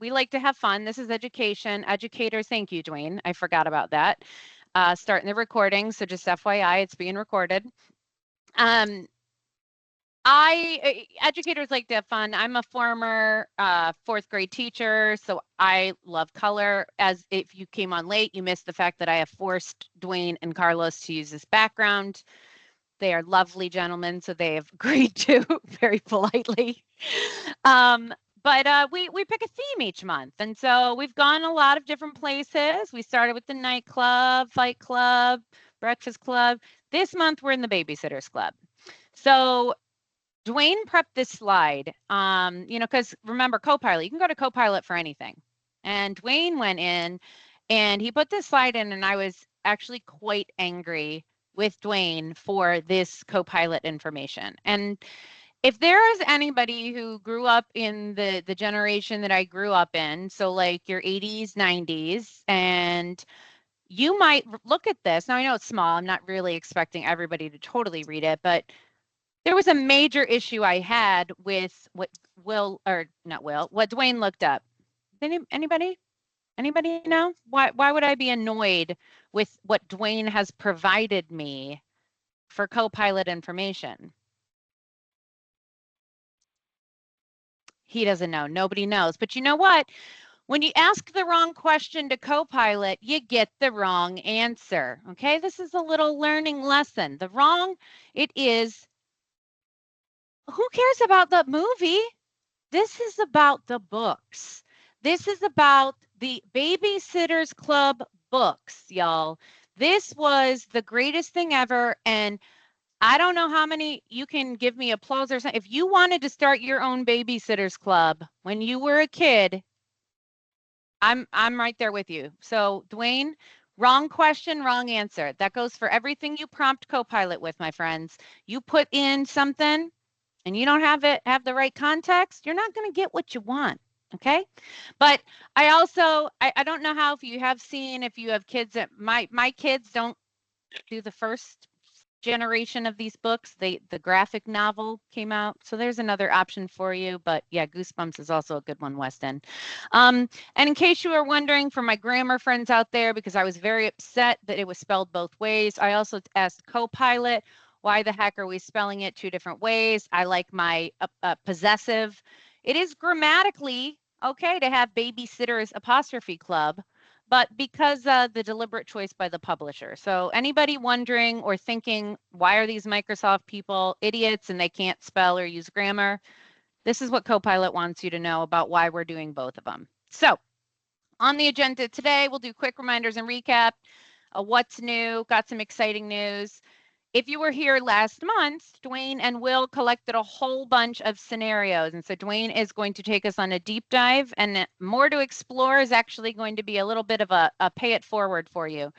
we like to have fun. This is education. Educators, thank you, Dwayne. I forgot about that. Starting the recording, so just FYI, it's being recorded. Educators like to have fun. I'm a former fourth grade teacher, so I love color. As if you came on late, you missed the fact that I have forced Dwayne and Carlos to use this background. They are lovely gentlemen, so they have agreed to very politely. But we pick a theme each month, and so we've gone a lot of different places. We started with the nightclub, fight club, breakfast club. This month we're in the babysitters club. So Dwayne prepped this slide, because remember Copilot, you can go to Copilot for anything. And Dwayne went in and he put this slide in, and I was actually quite angry with Dwayne for this Copilot information. And if there is anybody who grew up in the generation that I grew up in, so like your 80s, 90s, and you might look at this. Now I know it's small. I'm not really expecting everybody to totally read it, but there was a major issue I had with what Dwayne looked up. Anybody know? Why would I be annoyed with what Dwayne has provided me for Copilot information? He doesn't know. Nobody knows. But you know what? When you ask the wrong question to Copilot, you get the wrong answer. Okay, this is a little learning lesson. It is, who cares about the movie? This is about the books. This is about the Babysitters Club books, y'all. This was the greatest thing ever. And I don't know how many you can give me applause or something. If you wanted to start your own Babysitters Club when you were a kid, I'm right there with you. So Dwayne, wrong question, wrong answer. That goes for everything you prompt Copilot with, my friends. You put in something and you don't have the right context, you're not going to get what you want. Okay. But I don't know how, if you have kids that my kids don't do the first generation of these books. The graphic novel came out. So there's another option for you. But yeah, Goosebumps is also a good one, Weston. And in case you were wondering, for my grammar friends out there, because I was very upset that it was spelled both ways, I also asked Copilot, why the heck are we spelling it two different ways? I like my possessive. It is grammatically okay to have babysitters apostrophe club, but because the deliberate choice by the publisher. So anybody wondering or thinking, why are these Microsoft people idiots and they can't spell or use grammar? This is what Copilot wants you to know about why we're doing both of them. So on the agenda today, we'll do quick reminders and recap. What's new? Got some exciting news. If you were here last month, Dwayne and Will collected a whole bunch of scenarios. And so Dwayne is going to take us on a deep dive, and more to explore is actually going to be a little bit of a pay it forward for you.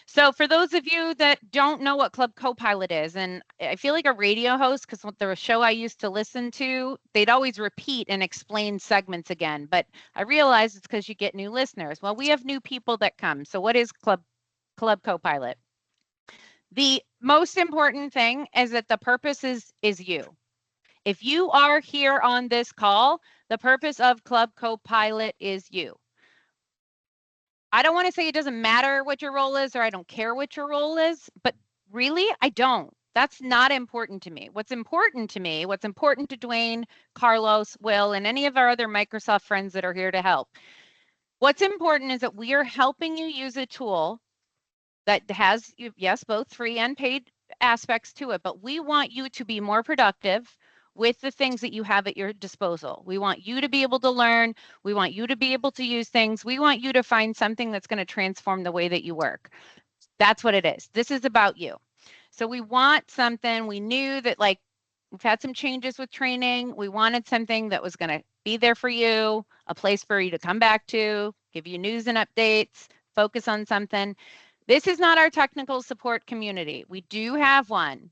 So for those of you that don't know what Club Copilot is, and I feel like a radio host, because the show I used to listen to, they'd always repeat and explain segments again. But I realized it's because you get new listeners. Well, we have new people that come. So what is Club Copilot? The most important thing is that the purpose is you. If you are here on this call, the purpose of Club Copilot is you. I don't want to say it doesn't matter what your role is, or I don't care what your role is, but really, I don't. That's not important to me. What's important to me, what's important to Dwayne, Carlos, Will, and any of our other Microsoft friends that are here to help, what's important is that we are helping you use a tool that has, yes, both free and paid aspects to it, but we want you to be more productive with the things that you have at your disposal. We want you to be able to learn. We want you to be able to use things. We want you to find something that's going to transform the way that you work. That's what it is. This is about you. So we want something. We knew that, like, we've had some changes with training. We wanted something that was going to be there for you, a place for you to come back to, give you news and updates, focus on something. This is not our technical support community. We do have one.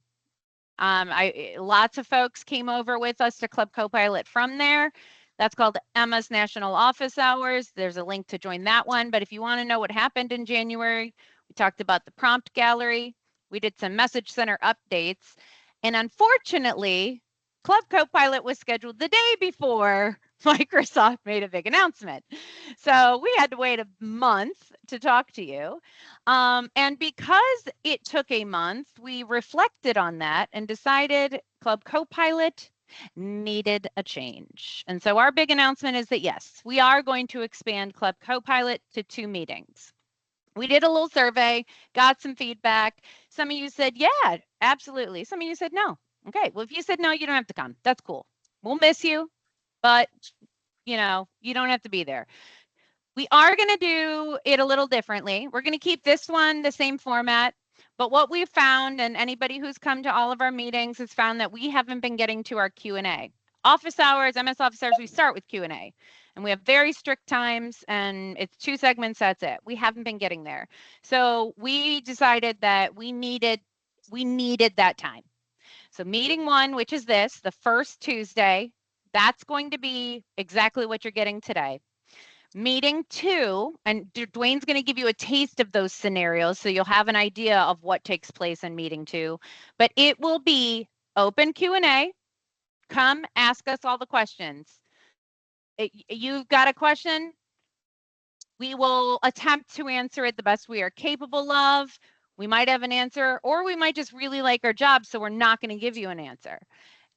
Lots of folks came over with us to Club Copilot from there. That's called Emma's National Office Hours. There's a link to join that one. But if you want to know what happened in January, we talked about the prompt gallery. We did some message center updates. And unfortunately, Club Copilot was scheduled the day before Microsoft made a big announcement. So we had to wait a month to talk to you. And because it took a month, we reflected on that and decided Club Copilot needed a change. And so our big announcement is that, yes, we are going to expand Club Copilot to 2 meetings. We did a little survey, got some feedback. Some of you said, yeah, absolutely. Some of you said, no. Okay, well, if you said no, you don't have to come. That's cool. We'll miss you, but you don't have to be there. We are going to do it a little differently. We're going to keep this one the same format. But what we've found, and anybody who's come to all of our meetings has found that we haven't been getting to our Q&A. Office hours, MS office hours, we start with Q&A. And we have very strict times, and it's 2 segments, that's it. We haven't been getting there. So we decided that we needed that time. So meeting 1, which is this, the first Tuesday, that's going to be exactly what you're getting today. Meeting 2, and Dwayne's going to give you a taste of those scenarios so you'll have an idea of what takes place in meeting 2, but it will be open Q&A. Come ask us all the questions. You've got a question, we will attempt to answer it the best we are capable of. We might have an answer, or we might just really like our job, so we're not going to give you an answer.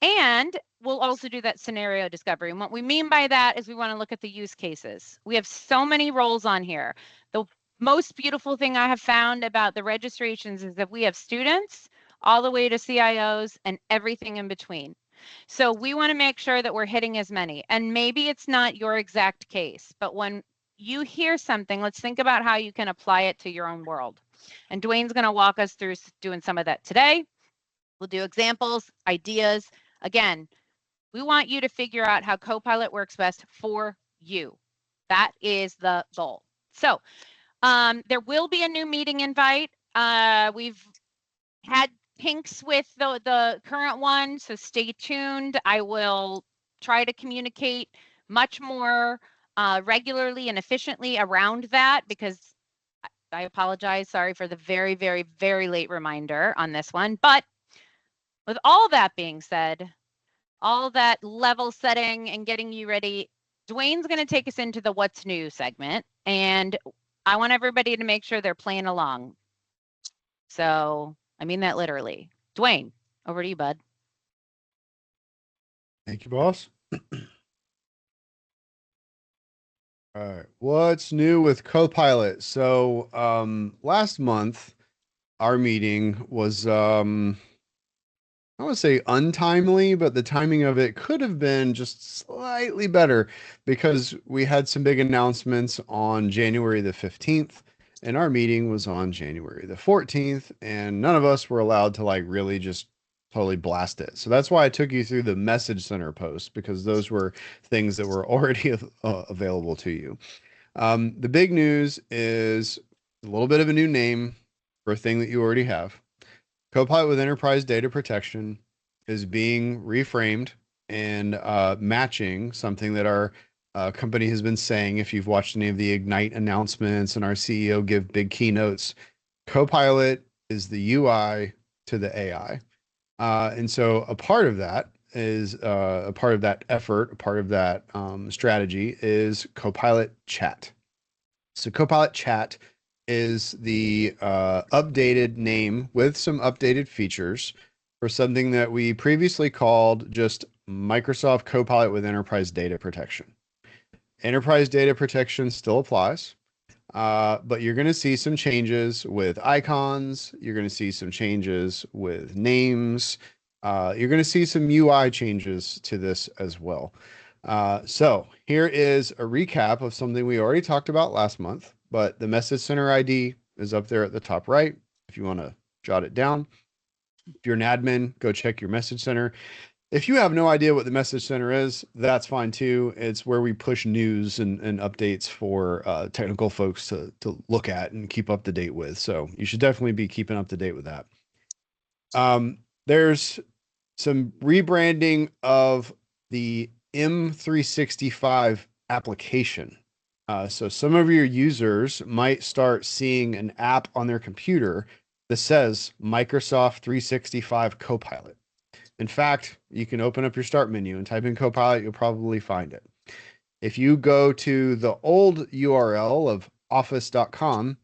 And we'll also do that scenario discovery. And what we mean by that is we want to look at the use cases. We have so many roles on here. The most beautiful thing I have found about the registrations is that we have students all the way to CIOs and everything in between. So we want to make sure that we're hitting as many. And maybe it's not your exact case, but when you hear something, let's think about how you can apply it to your own world. And Dwayne's going to walk us through doing some of that today. We'll do examples, ideas. Again, we want you to figure out how Copilot works best for you. That is the goal. So there will be a new meeting invite. We've had kinks with the current one, so stay tuned. I will try to communicate much more regularly and efficiently around that, because I apologize. Sorry for the very, very, very late reminder on this one. But with all that being said, all that level setting and getting you ready, Dwayne's going to take us into the What's New segment, and I want everybody to make sure they're playing along. So I mean that literally. Dwayne, over to you, bud. Thank you, boss. All right, what's new with Copilot? So last month, our meeting was I would say untimely, but the timing of it could have been just slightly better because we had some big announcements on January the 15th, and our meeting was on January the 14th, and none of us were allowed to like really just totally blast it. So that's why I took you through the message center post, because those were things that were already available to you. The big news is a little bit of a new name for a thing that you already have. Copilot with Enterprise Data Protection is being reframed and matching something that our company has been saying. If you've watched any of the Ignite announcements and our CEO give big keynotes, Copilot is the UI to the AI. And so a part of that is a part of that effort, a part of that strategy is Copilot Chat. So Copilot Chat is the updated name with some updated features for something that we previously called just Microsoft Copilot with Enterprise Data Protection. Enterprise Data Protection still applies, but you're going to see some changes with icons. You're going to see some changes with names. You're going to see some UI changes to this as well. So here is a recap of something we already talked about last month, but the Message Center ID is up there at the top right if you want to jot it down. If you're an admin, go check your Message Center. If you have no idea what the Message Center is, that's fine too. It's where we push news and updates for technical folks to look at and keep up to date with. So you should definitely be keeping up to date with that. There's some rebranding of the M365 application. So some of your users might start seeing an app on their computer that says Microsoft 365 Copilot. In fact, you can open up your start menu and type in Copilot, you'll probably find it. If you go to the old URL of office.com,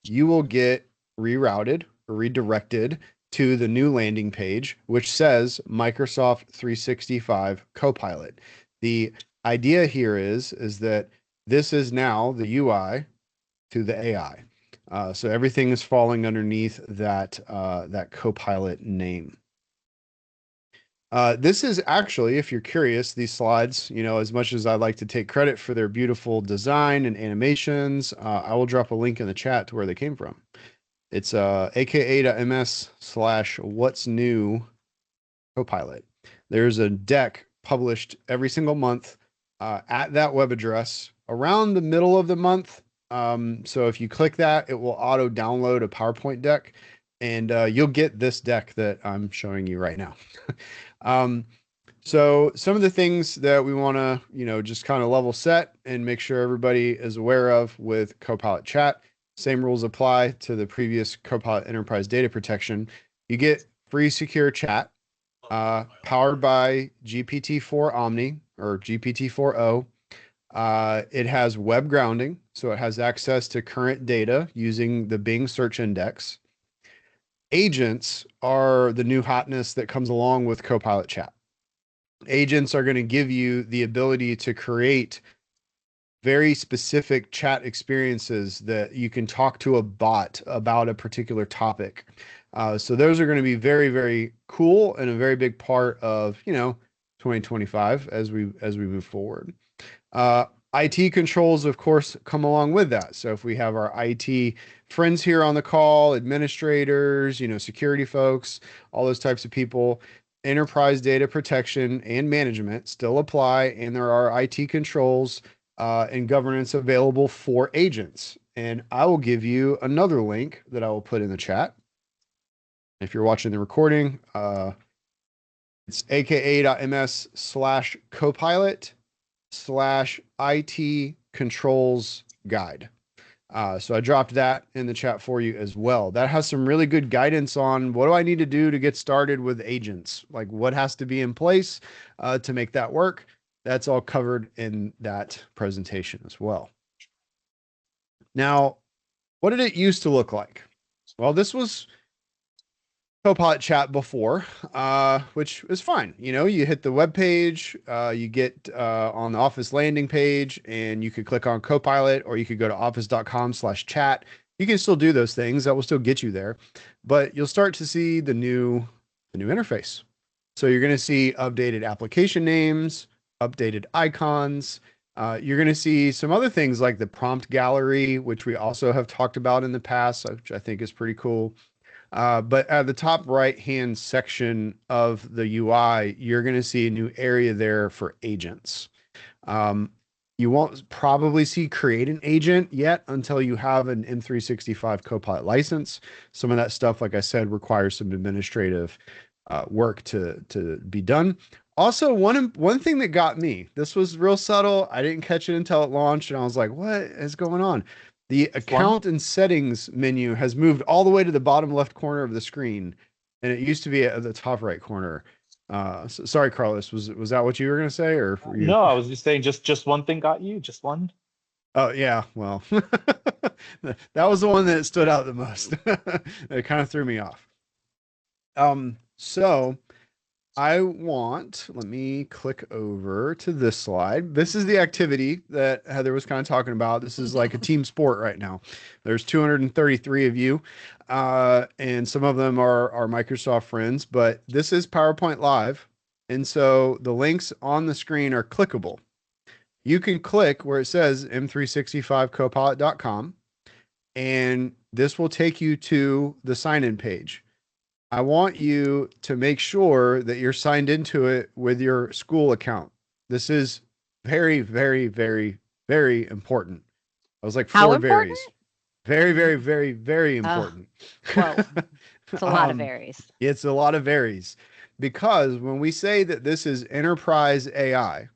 you will get rerouted or redirected to the new landing page, which says Microsoft 365 Copilot. The idea here is that this is now the UI to the AI. So everything is falling underneath that Copilot name. This is actually, if you're curious, these slides, as much as I like to take credit for their beautiful design and animations, I will drop a link in the chat to where they came from. It's aka.ms/what's new Copilot. There's a deck published every single month at that web address around the middle of the month. So if you click that, it will auto download a PowerPoint deck, and you'll get this deck that I'm showing you right now. So some of the things that we want to, just kind of level set and make sure everybody is aware of with Copilot Chat. Same rules apply to the previous Copilot Enterprise Data Protection. You get free secure chat, powered by GPT-4 Omni or GPT-4o. It has web grounding, so it has access to current data using the Bing search index. Agents are the new hotness that comes along with Copilot Chat. Agents are going to give you the ability to create very specific chat experiences that you can talk to a bot about a particular topic. So those are going to be very, very cool and a very big part of, 2025 as we move forward. IT controls, of course, come along with that. So if we have our IT friends here on the call, administrators, security folks, all those types of people, enterprise data protection and management still apply, and there are IT controls and governance available for agents. And I will give you another link that I will put in the chat. If you're watching the recording, it's aka.ms/copilot/IT controls guide. So I dropped that in the chat for you as well. That has some really good guidance on what do I need to do to get started with agents? Like what has to be in place to make that work? That's all covered in that presentation as well. Now, what did it used to look like? Well, this was Copilot Chat before, which is fine. You hit the web page, you get on the Office landing page, and you could click on Copilot, or you could go to office.com/chat. You can still do those things. That will still get you there, but you'll start to see the new interface. So you're going to see updated application names, updated icons. You're going to see some other things like the prompt gallery, which we also have talked about in the past, which I think is pretty cool. But at the top right-hand section of the UI, you're going to see a new area there for agents. You won't probably see create an agent yet until you have an M365 Copilot license. Some of that stuff, like I said, requires some administrative work to be done. Also, one thing that got me, this was real subtle. I didn't catch it until it launched, and I was like, what is going on? The account and settings menu has moved all the way to the bottom left corner of the screen, and it used to be at the top right corner. Sorry, Carlos, was that what you were going to say, or were you? No, I was just saying just one thing got you, just one. Oh yeah, well, that was the one that stood out the most. It kind of threw me off. So let me click over to this slide. This is the activity that Heather was kind of talking about. This is like a team sport right now. There's 233 of you, and some of them are Microsoft friends, but this is PowerPoint Live. And so the links on the screen are clickable. You can click where it says m365copilot.com, and this will take you to the sign-in page. I want you to make sure that you're signed into it with your school account. This is very, very, very, very important. I was like, How four important? varies. Very, very, very, very important. Whoa, it's a lot of varies. It's a lot of varies, because when we say that this is enterprise AI,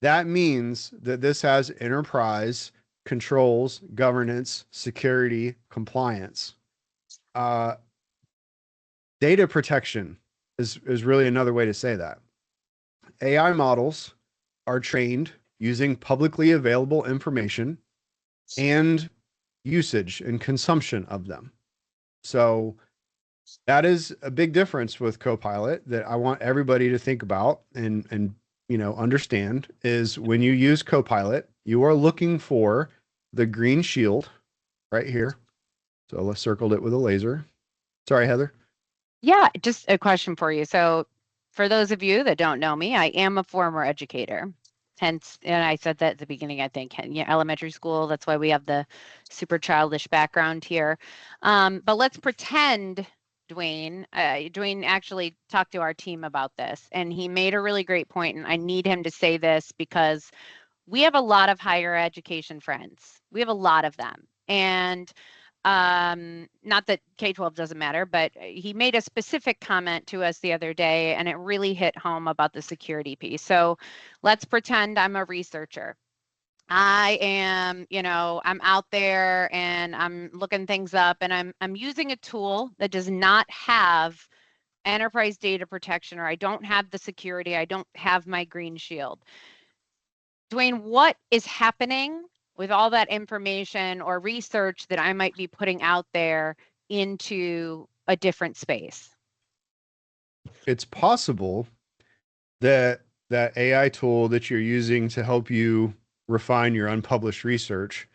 that means that this has enterprise controls, governance, security, compliance. Data protection is really another way to say that. AI models are trained using publicly available information and usage and consumption of them. So that is a big difference with Copilot that I want everybody to think about and understand is when you use Copilot, you are looking for the green shield right here. So let's circled it with a laser. Sorry, Heather. Yeah, just a question for you. So for those of you that don't know me, I am a former educator. Hence, and I said that at the beginning, I think, elementary school. That's why we have the super childish background here. But let's pretend Dwayne actually talked to our team about this, and he made a really great point, and I need him to say this because we have a lot of higher education friends. We have a lot of them. And not that K-12 doesn't matter, but he made a specific comment to us the other day, and it really hit home about the security piece. So let's pretend I'm a researcher. I am, I'm out there and I'm looking things up, and I'm using a tool that does not have enterprise data protection, or I don't have the security, I don't have my green shield. Dwayne, what is happening with all that information or research that I might be putting out there into a different space? It's possible that that AI tool that you're using to help you refine your unpublished research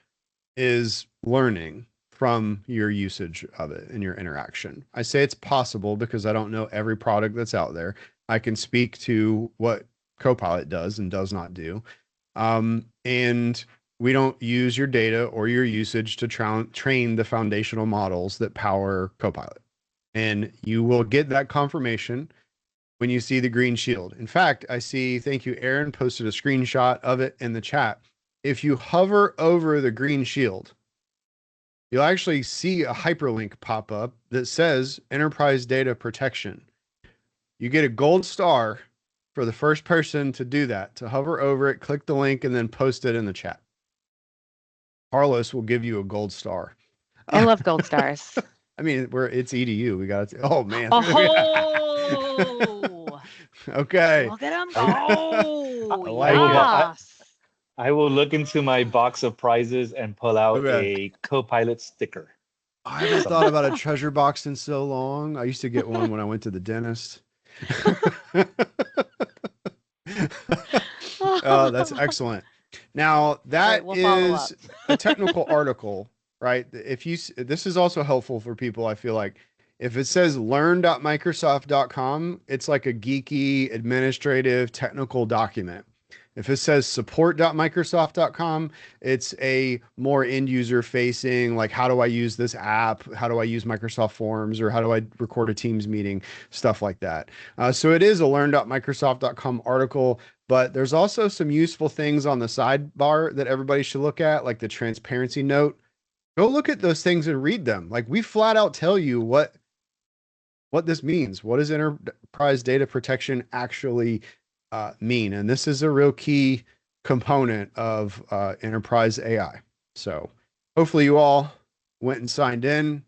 is learning from your usage of it and your interaction. I say it's possible because I don't know every product that's out there. I can speak to what Copilot does and does not do. And we don't use your data or your usage to train the foundational models that power Copilot. And you will get that confirmation when you see the green shield. In fact, I see, thank you, Aaron posted a screenshot of it in the chat. If you hover over the green shield, you'll actually see a hyperlink pop up that says Enterprise Data Protection. You get a gold star for the first person to do that, to hover over it, click the link, and then post it in the chat. Carlos will give you a gold star. I love gold stars. I mean, it's EDU. We got it. Oh man. Oh, okay. look at them go. like I will look into my box of prizes and pull out a Copilot sticker. I haven't thought about a treasure box in so long. I used to get one when I went to the dentist. Oh, that's excellent. Now that is a technical article, right? This is also helpful for people. I feel like if it says learn.microsoft.com, it's like a geeky, administrative, technical document. If it says support.microsoft.com, it's a more end user facing, like, how do I use this app? How do I use Microsoft Forms? Or how do I record a Teams meeting? Stuff like that. So it is a learn.microsoft.com article, but there's also some useful things on the sidebar that everybody should look at, like the transparency note. Go look at those things and read them. Like, we flat out tell you what this means. What does enterprise data protection actually mean? And this is a real key component of enterprise AI. So hopefully you all went and signed in,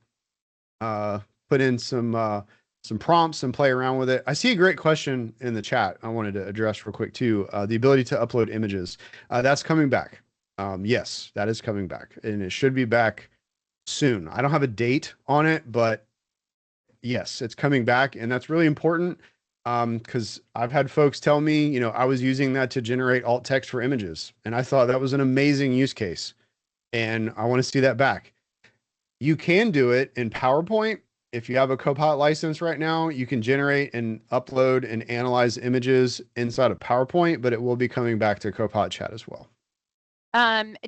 put in some prompts and play around with it. I see a great question in the chat I wanted to address real quick too. The ability to upload images. That's coming back. Yes, that is coming back, and it should be back soon. I don't have a date on it, but yes, it's coming back, and that's really important. Because I've had folks tell me, I was using that to generate alt text for images, and I thought that was an amazing use case, and I want to see that back. You can do it in PowerPoint. If you have a Copilot license right now, you can generate and upload and analyze images inside of PowerPoint, but it will be coming back to Copilot Chat as well.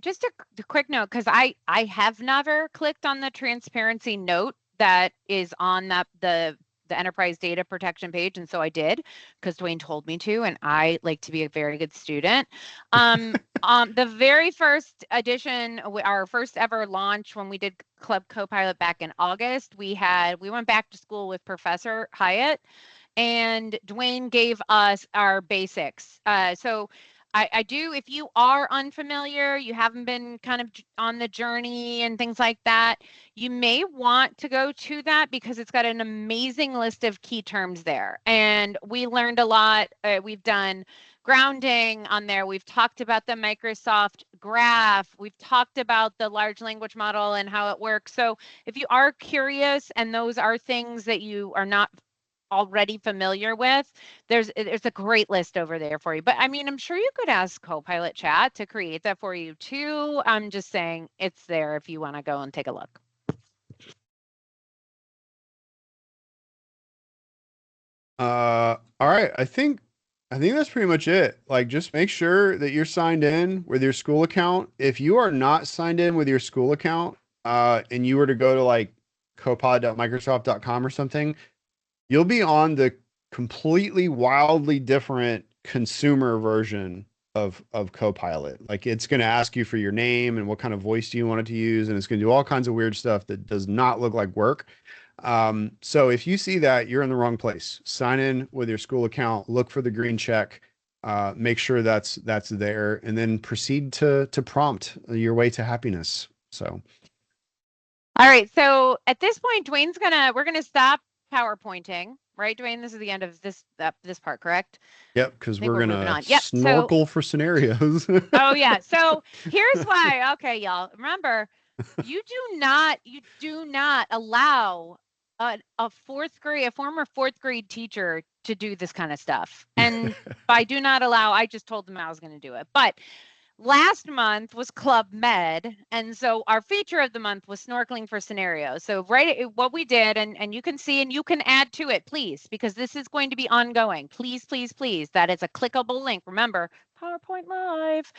Just a quick note, because I have never clicked on the transparency note that is on the enterprise data protection page, and so I did because Dwayne told me to, and I like to be a very good student. The very first edition, our first ever launch when we did Club Copilot back in August, we went back to school with Professor Hyatt, and Dwayne gave us our basics. So I do, if you are unfamiliar, you haven't been kind of on the journey and things like that, you may want to go to that because it's got an amazing list of key terms there. And we learned a lot. We've done grounding on there. We've talked about the Microsoft graph. We've talked about the large language model and how it works. So if you are curious and those are things that you are not already familiar with, there's a great list over there for you. But I mean, I'm sure you could ask Copilot Chat to create that for you too. I'm just saying it's there if you want to go and take a look. All right. I think that's pretty much it. Like, just make sure that you're signed in with your school account. If you are not signed in with your school account, and you were to go to like copilot.microsoft.com or something, you'll be on the completely wildly different consumer version of Copilot. Like, it's going to ask you for your name and what kind of voice do you want it to use, and it's going to do all kinds of weird stuff that does not look like work. So if you see that, you're in the wrong place. Sign in with your school account, look for the green check, make sure that's there, and then proceed to prompt your way to happiness. So. All right. So at this point, we're gonna stop PowerPointing, right, Dwayne? This is the end of this part, correct? Yep, because we're gonna yep, snorkel for scenarios. Oh yeah. So here's why. Okay, y'all. Remember, you do not allow a former fourth grade teacher to do this kind of stuff. And by do not allow, I just told them I was going to do it. But last month was Club Med, and so our feature of the month was snorkeling for scenarios. So what we did, and you can see, and you can add to it, please, because this is going to be ongoing. Please, please, please. That is a clickable link. Remember, PowerPoint Live.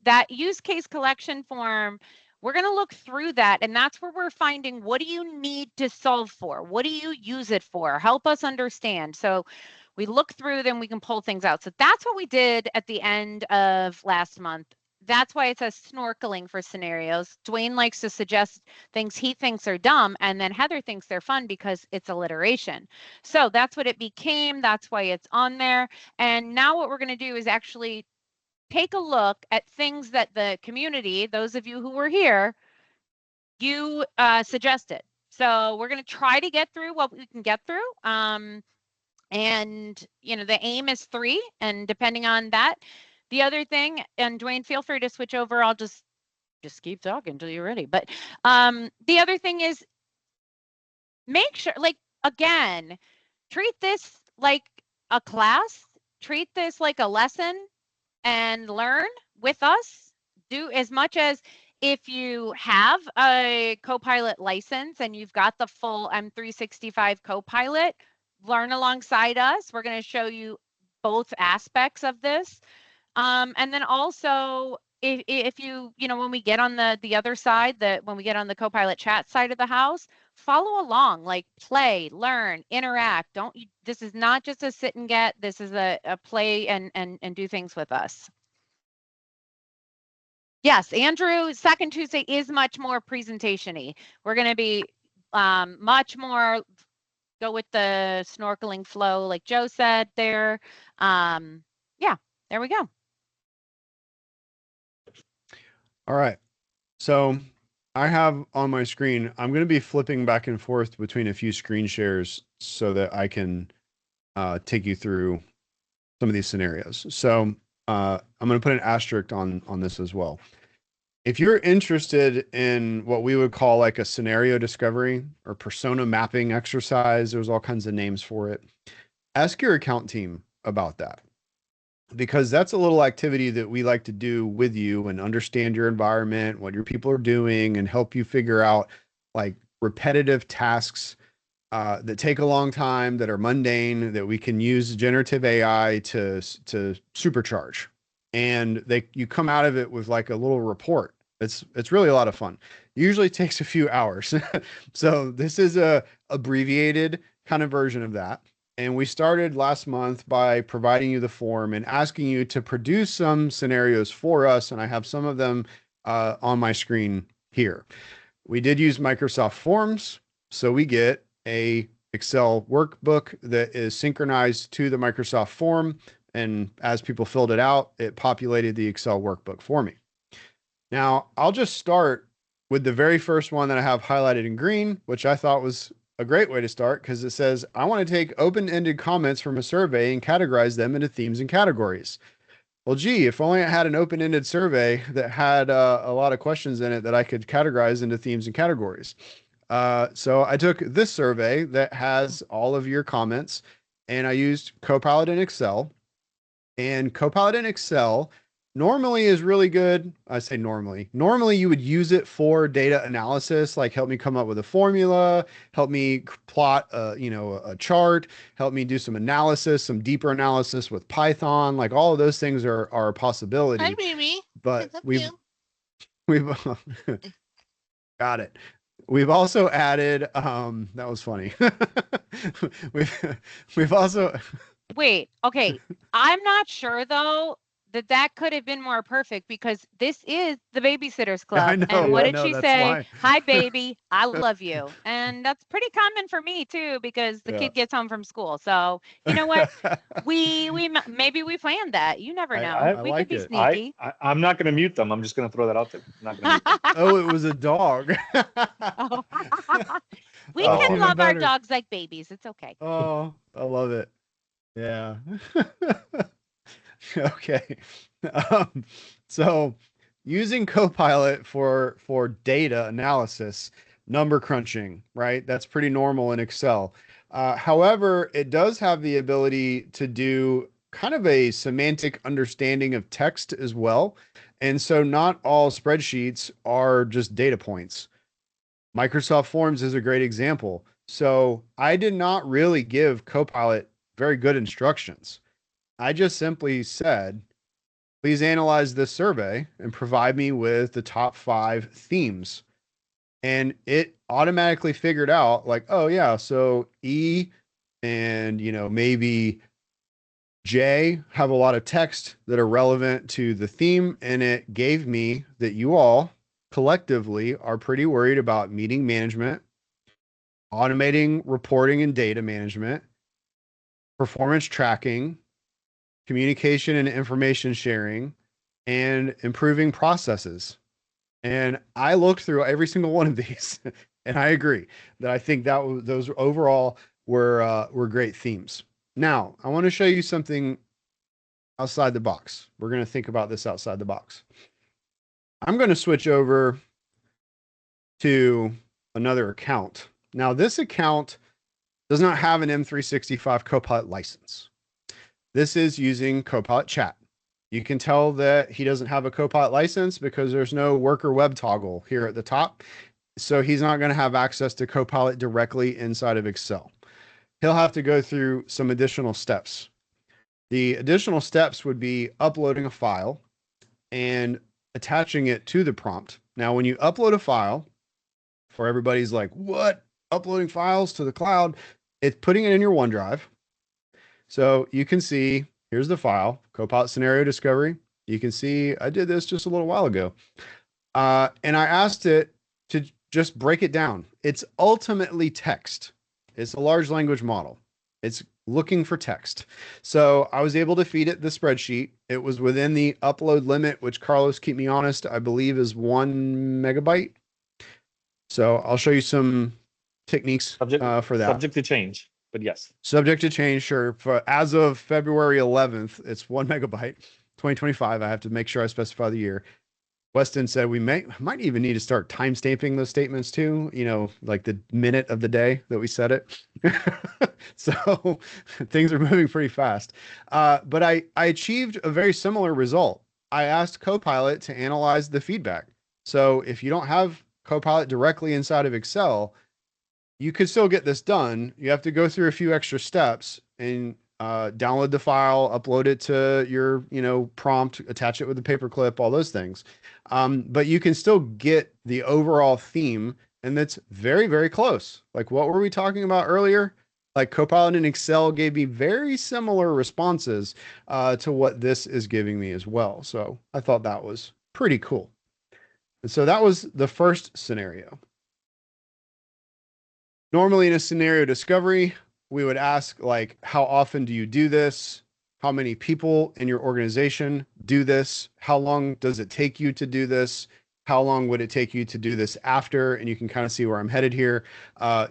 That use case collection form, we're going to look through that, and that's where we're finding, what do you need to solve for? What do you use it for? Help us understand. So we look through them, we can pull things out. So that's what we did at the end of last month. That's why it says snorkeling for scenarios. Dwayne likes to suggest things he thinks are dumb, and then Heather thinks they're fun because it's alliteration. So that's what it became. That's why it's on there. And now what we're going to do is actually take a look at things that the community, those of you who were here, you suggested. So we're going to try to get through what we can get through. And, the aim is 3, and depending on that, the other thing, and Dwayne, feel free to switch over. I'll just keep talking until you're ready. But the other thing is, make sure, again, treat this like a class, treat this like a lesson, and learn with us. Do as much as, if you have a Copilot license and you've got the full M365 Copilot, learn alongside us. We're going to show you both aspects of this. And then also, if you, when we get on the other side, when we get on the Copilot Chat side of the house, follow along, like play, learn, interact. This is not just a sit and get, this is a play and do things with us. Yes, Andrew, second Tuesday is much more presentation-y. We're going to be much more go with the snorkeling flow, like Joe said there. Yeah, there we go. All right. So I have on my screen, I'm going to be flipping back and forth between a few screen shares so that I can take you through some of these scenarios. So I'm going to put an asterisk on this as well. If you're interested in what we would call like a scenario discovery or persona mapping exercise, there's all kinds of names for it. Ask your account team about that, because that's a little activity that we like to do with you and understand your environment, what your people are doing, and help you figure out like repetitive tasks that take a long time, that are mundane, that we can use generative AI to supercharge. And you come out of it with like a little report. It's really a lot of fun. Usually takes a few hours. So this is a abbreviated kind of version of that. And we started last month by providing you the form and asking you to produce some scenarios for us. And I have some of them on my screen here. We did use Microsoft Forms. So we get a Excel workbook that is synchronized to the Microsoft form. And as people filled it out, it populated the Excel workbook for me. Now, I'll just start with the very first one that I have highlighted in green, which I thought was a great way to start because it says, I want to take open-ended comments from a survey and categorize them into themes and categories. Well, gee, if only I had an open-ended survey that had a lot of questions in it that I could categorize into themes and categories. So I took this survey that has all of your comments, and I used Copilot in Excel. And Copilot in Excel normally is really good. I say normally. Normally you would use it for data analysis, like help me come up with a formula, help me plot a chart, help me do some analysis, some deeper analysis with Python. Like all of those things are a possibility. Hi, baby. But we've got it. We've also added that was funny. we've also Wait, okay. I'm not sure though that could have been more perfect because this is the Babysitters Club. I know, and what I did she know, that's say? why. Hi, baby. I love you. And that's pretty common for me too because the Yeah. kid gets home from school. So you know what? Maybe we planned that. You never know. I we like could be it. sneaky. I'm not going to mute them. I'm just going to throw that out there. I'm not going to mute them. Oh, it was a dog. Oh. We Oh, can even love our better. dogs like babies. It's okay. Oh, I love it. Yeah. Okay. So using Copilot for data analysis, number crunching, right? That's pretty normal in Excel. However, it does have the ability to do kind of a semantic understanding of text as well. And so not all spreadsheets are just data points. Microsoft Forms is a great example. So I did not really give Copilot very good instructions. I just simply said, please analyze this survey and provide me with the top 5 themes. And it automatically figured out like, oh yeah, so E and maybe J have a lot of text that are relevant to the theme. And it gave me that you all collectively are pretty worried about meeting management, automating reporting and data management, performance tracking, communication and information sharing, and improving processes. And I looked through every single one of these, and I agree that I think that those overall were great themes. Now, I want to show you something outside the box. We're going to think about this outside the box. I'm going to switch over to another account. Now, this account does not have an M365 Copilot license. This is using Copilot Chat. You can tell that he doesn't have a Copilot license because there's no worker web toggle here at the top. So he's not going to have access to Copilot directly inside of Excel. He'll have to go through some additional steps. The additional steps would be uploading a file and attaching it to the prompt. Now, when you upload a file, for everybody's like, what? Uploading files to the cloud? It's putting it in your OneDrive. So you can see, here's the file, Copilot Scenario Discovery. You can see I did this just a little while ago. And I asked it to just break it down. It's ultimately text. It's a large language model. It's looking for text. So I was able to feed it the spreadsheet. It was within the upload limit, which Carlos, keep me honest, I believe is 1 megabyte. So I'll show you some techniques for that. Subject to change, but yes. Subject to change, sure. As of February 11th, it's 1 megabyte. 2025, I have to make sure I specify the year. Weston said we might even need to start time stamping those statements too, like the minute of the day that we said it. So things are moving pretty fast. But I achieved a very similar result. I asked Copilot to analyze the feedback. So if you don't have Copilot directly inside of Excel, you could still get this done. You have to go through a few extra steps and download the file, upload it to your, prompt, attach it with a paperclip, all those things. But you can still get the overall theme, and that's very, very close. Like what were we talking about earlier? Like Copilot in Excel gave me very similar responses to what this is giving me as well. So I thought that was pretty cool. And so that was the first scenario. Normally in a scenario discovery, we would ask like, how often do you do this? How many people in your organization do this? How long does it take you to do this? how long would it take you to do this after? And you can kind of see where I'm headed here.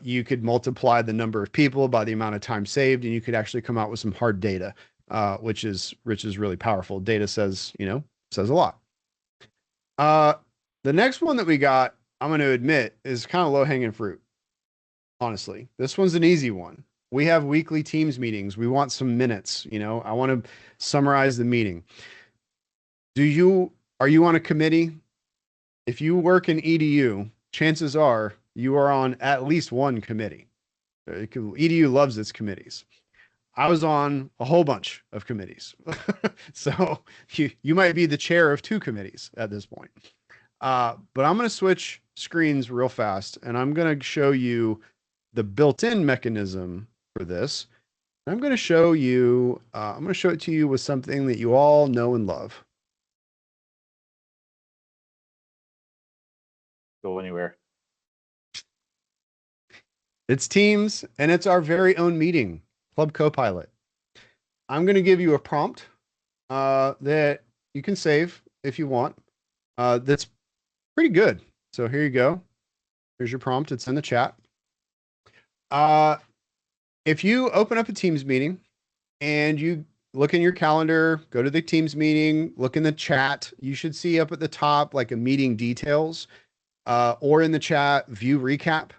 You could multiply the number of people by the amount of time saved, and you could actually come out with some hard data, which is really powerful. Data says, says a lot. The next one that we got, I'm going to admit, is kind of low hanging fruit. Honestly, this one's an easy one. We have weekly Teams meetings. We want some minutes. I want to summarize the meeting. Are you on a committee? If you work in EDU, chances are you are on at least one committee. EDU loves its committees. I was on a whole bunch of committees. So you might be the chair of 2 committees at this point. But I'm going to switch screens real fast, and I'm going to show you the built-in mechanism for this. I'm going to show you, I'm going to show it to you with something that you all know and love. Go anywhere. It's Teams, and it's our very own meeting, Club Copilot. I'm going to give you a prompt that you can save if you want. That's pretty good. So here you go. Here's your prompt. It's in the chat. If you open up a Teams meeting and you look in your calendar, go to the Teams meeting, look in the chat, you should see up at the top like a meeting details, or in the chat, view recap.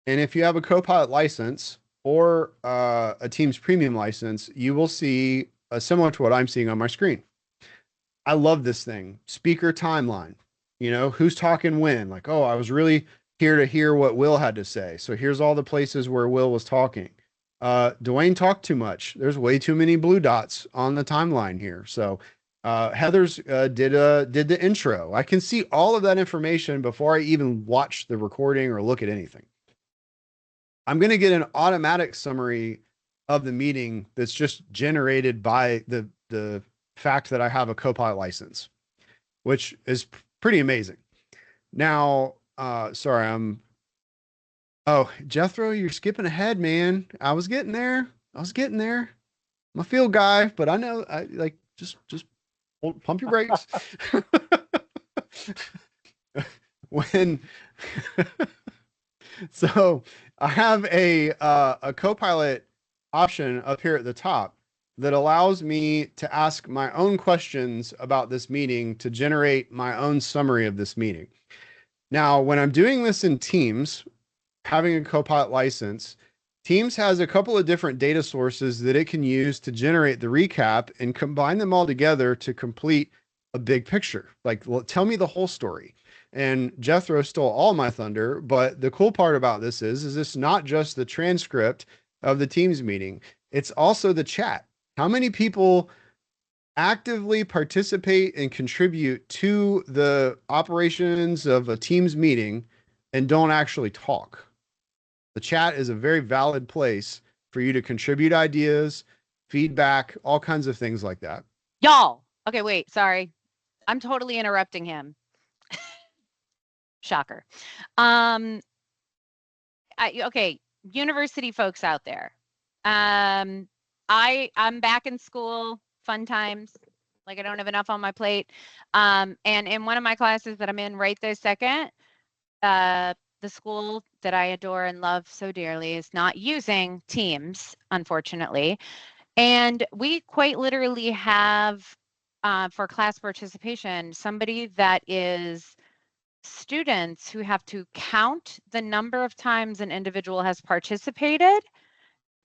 And if you have a Copilot license or a Teams premium license, you will see similar to what I'm seeing on my screen. I love this thing. Speaker timeline. Who's talking when? Like, oh, I was really here to hear what Will had to say. So here's all the places where Will was talking. Dwayne talked too much. There's way too many blue dots on the timeline here. So Heather's did the intro. I can see all of that information before I even watch the recording or look at anything. I'm going to get an automatic summary of the meeting that's just generated by the fact that I have a Copilot license, which is pretty amazing. Now, sorry, oh, Jethro, you're skipping ahead, man. I was getting there. I'm a field guy, but I know I like just pump your brakes. When so I have a Copilot option up here at the top that allows me to ask my own questions about this meeting to generate my own summary of this meeting. Now, when I'm doing this in Teams, having a Copilot license, Teams has a couple of different data sources that it can use to generate the recap and combine them all together to complete a big picture. Like, well, tell me the whole story. And Jethro stole all my thunder, but the cool part about this is it's not just the transcript of the Teams meeting, it's also the chat. How many people actively participate and contribute to the operations of a Teams meeting and don't actually talk? The chat is a very valid place for you to contribute ideas, feedback, all kinds of things like that. Y'all. Okay, wait, sorry. I'm totally interrupting him. Shocker. Okay, university folks out there. I'm back in school, fun times. Like I don't have enough on my plate. And in one of my classes that I'm in right this second, the school that I adore and love so dearly is not using Teams, unfortunately. And we quite literally have, for class participation, somebody that is students who have to count the number of times an individual has participated,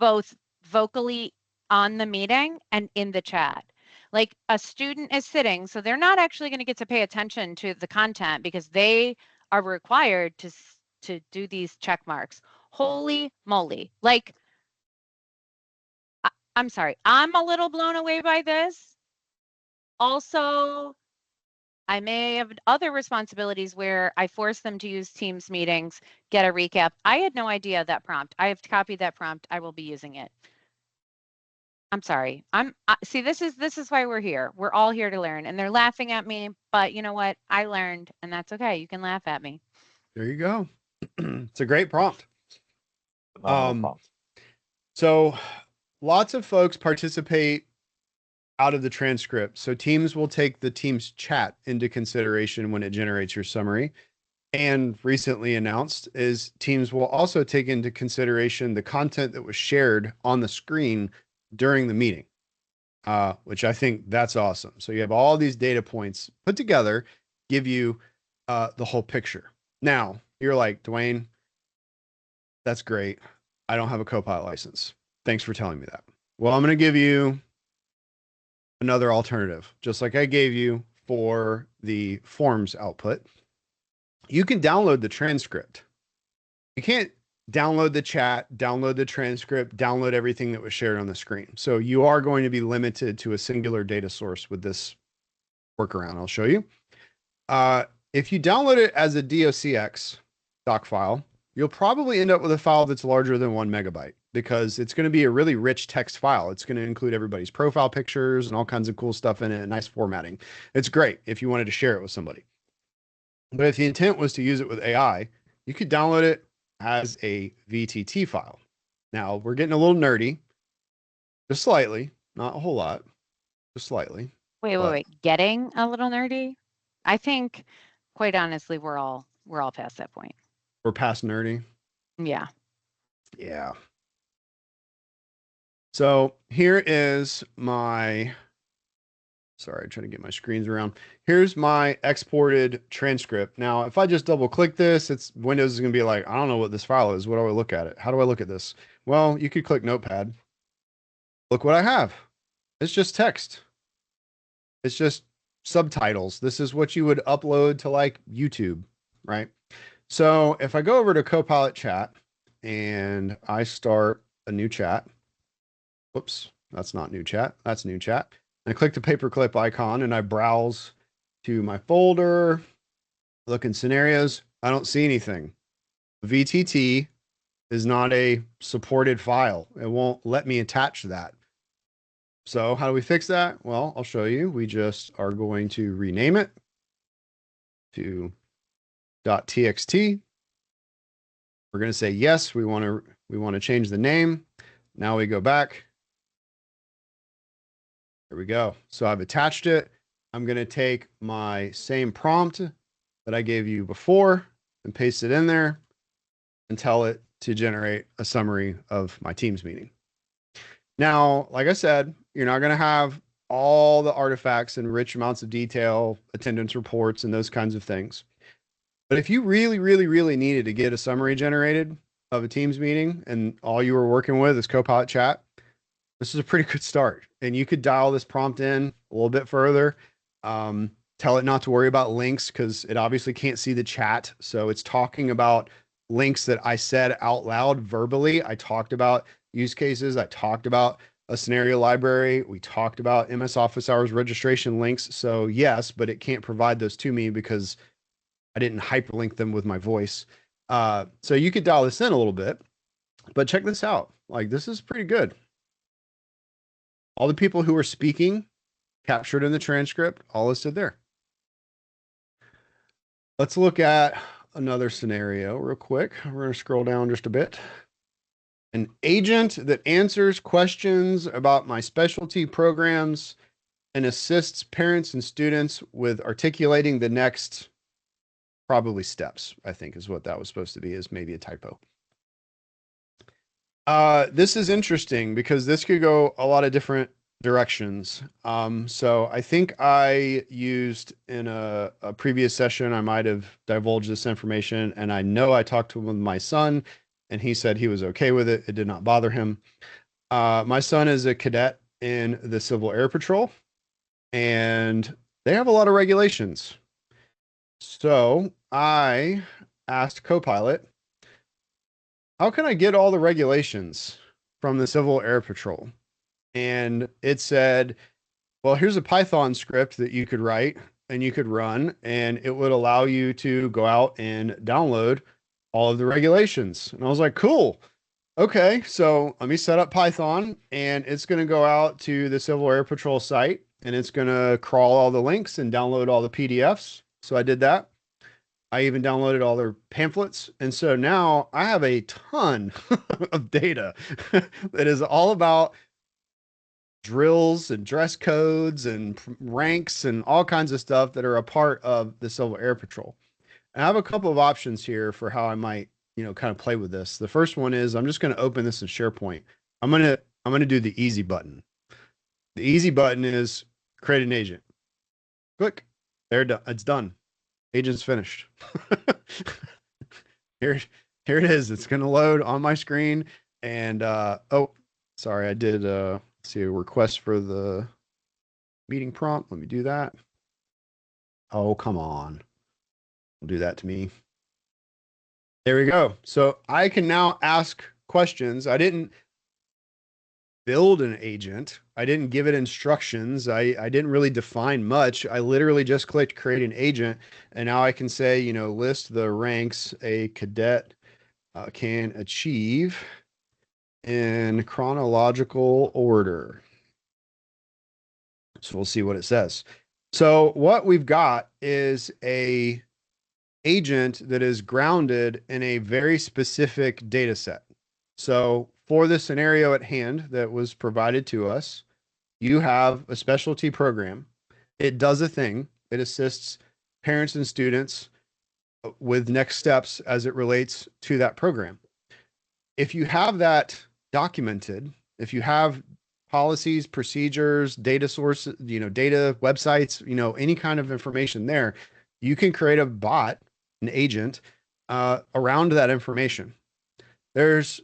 both vocally on the meeting and in the chat. Like a student is sitting, so they're not actually going to get to pay attention to the content because they are required to do these check marks. Holy moly. Like, I'm sorry, I'm a little blown away by this. Also, I may have other responsibilities where I force them to use Teams meetings, get a recap. I had no idea that prompt. I have copied that prompt. I will be using it. I'm sorry. See, this is why we're here. We're all here to learn, and they're laughing at me, but you know what? I learned, and that's okay. You can laugh at me. There you go. It's a great prompt. Prompt. So lots of folks participate out of the transcript. So Teams will take the Teams chat into consideration when it generates your summary. And recently announced is Teams will also take into consideration the content that was shared on the screen during the meeting, which I think that's awesome. So you have all these data points put together, give you the whole picture. Now, you're like, Dwayne, that's great. I don't have a Copilot license. Thanks for telling me that. Well, I'm going to give you another alternative, just like I gave you for the forms output. You can download the transcript. You can't download the chat, download the transcript, download everything that was shared on the screen. So you are going to be limited to a singular data source with this workaround. I'll show you. If you download it as a docx doc file, you'll probably end up with a file that's larger than 1 megabyte because it's going to be a really rich text file. It's going to include everybody's profile pictures and all kinds of cool stuff in it, nice formatting. It's great if you wanted to share it with somebody. But if the intent was to use it with AI, you could download it as a VTT file. Now, we're getting a little nerdy, just slightly, not a whole lot, just slightly. Wait. Getting a little nerdy? I think, quite honestly, we're all past that point. We're past nerdy. Yeah. Yeah. So here is my, sorry, trying to get my screens around. Here's my exported transcript. Now, if I just double click this, Windows is going to be like, I don't know what this file is. What do I look at it? How do I look at this? Well, you could click Notepad. Look what I have. It's just text. It's just subtitles. This is what you would upload to like YouTube, right? So if I go over to Copilot chat and I start a new chat, whoops, that's not new chat. That's new chat. And I click the paperclip icon and I browse to my folder, look in scenarios. I don't see anything. VTT is not a supported file. It won't let me attach that. So how do we fix that? Well, I'll show you. We just are going to rename it to .txt. We're going to say, yes, we want to change the name. Now we go back. There we go. So I've attached it. I'm going to take my same prompt that I gave you before and paste it in there and tell it to generate a summary of my Teams meeting. Now, like I said, you're not going to have all the artifacts and rich amounts of detail, attendance reports, and those kinds of things. But if you really, really, really needed to get a summary generated of a Teams meeting and all you were working with is Copilot chat, this is a pretty good start. And you could dial this prompt in a little bit further. Tell it not to worry about links because it obviously can't see the chat. So it's talking about links that I said out loud verbally. I talked about use cases. I talked about a scenario library. We talked about MS Office Hours registration links. So yes, but it can't provide those to me because I didn't hyperlink them with my voice. So you could dial this in a little bit, but check this out. Like, this is pretty good. All the people who are speaking captured in the transcript, all listed there. Let's look at another scenario real quick. We're going to scroll down just a bit. An agent that answers questions about my specialty programs and assists parents and students with articulating the next probably steps, I think is what that was supposed to be, is maybe a typo. This is interesting because this could go a lot of different directions. So I think I used in a previous session, I might have divulged this information, and I know I talked to him with my son and he said he was okay with it. It did not bother him. My son is a cadet in the Civil Air Patrol and they have a lot of regulations. So I asked Copilot, how can I get all the regulations from the Civil Air Patrol? And it said, well, here's a Python script that you could write and you could run, and it would allow you to go out and download all of the regulations. And I was like, cool. Okay, so let me set up Python, and it's going to go out to the Civil Air Patrol site, and it's going to crawl all the links and download all the PDFs. So I did that. I even downloaded all their pamphlets. And so now I have a ton of data that is all about drills and dress codes and ranks and all kinds of stuff that are a part of the Civil Air Patrol. And I have a couple of options here for how I might, kind of play with this. The first one is I'm just going to open this in SharePoint. I'm going to do the easy button. The easy button is create an agent. Click. There, it's done. Agent's finished. Here it is. It's going to load on my screen. And oh, sorry, I did see a request for the meeting prompt. Let me do that. Oh, come on. Don't do that to me. There we go. So I can now ask questions. I didn't build an agent. I didn't give it instructions. I didn't really define much. I literally just clicked create an agent. And now I can say, list the ranks a cadet can achieve in chronological order. So we'll see what it says. So what we've got is a agent that is grounded in a very specific data set. So for the scenario at hand that was provided to us, you have a specialty program. It does a thing. It assists parents and students with next steps as it relates to that program. If you have that documented, if you have policies, procedures, data sources, data websites, any kind of information there, you can create a bot, an agent around that information. There's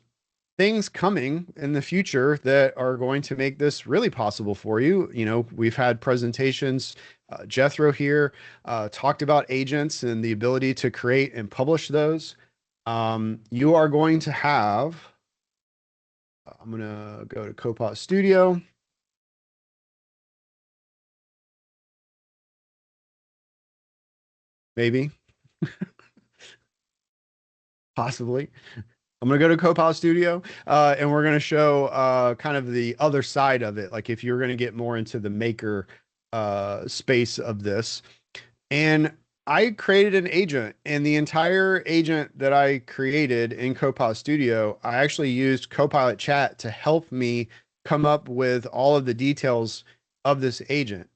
things coming in the future that are going to make this really possible for you. We've had presentations. Jethro here talked about agents and the ability to create and publish those. You are going to have, I'm going to go to Copilot Studio. Maybe. Possibly. I'm going to go to Copilot Studio and we're going to show kind of the other side of it. Like if you're going to get more into the maker space of this. And I created an agent, and the entire agent that I created in Copilot Studio, I actually used Copilot Chat to help me come up with all of the details of this agent.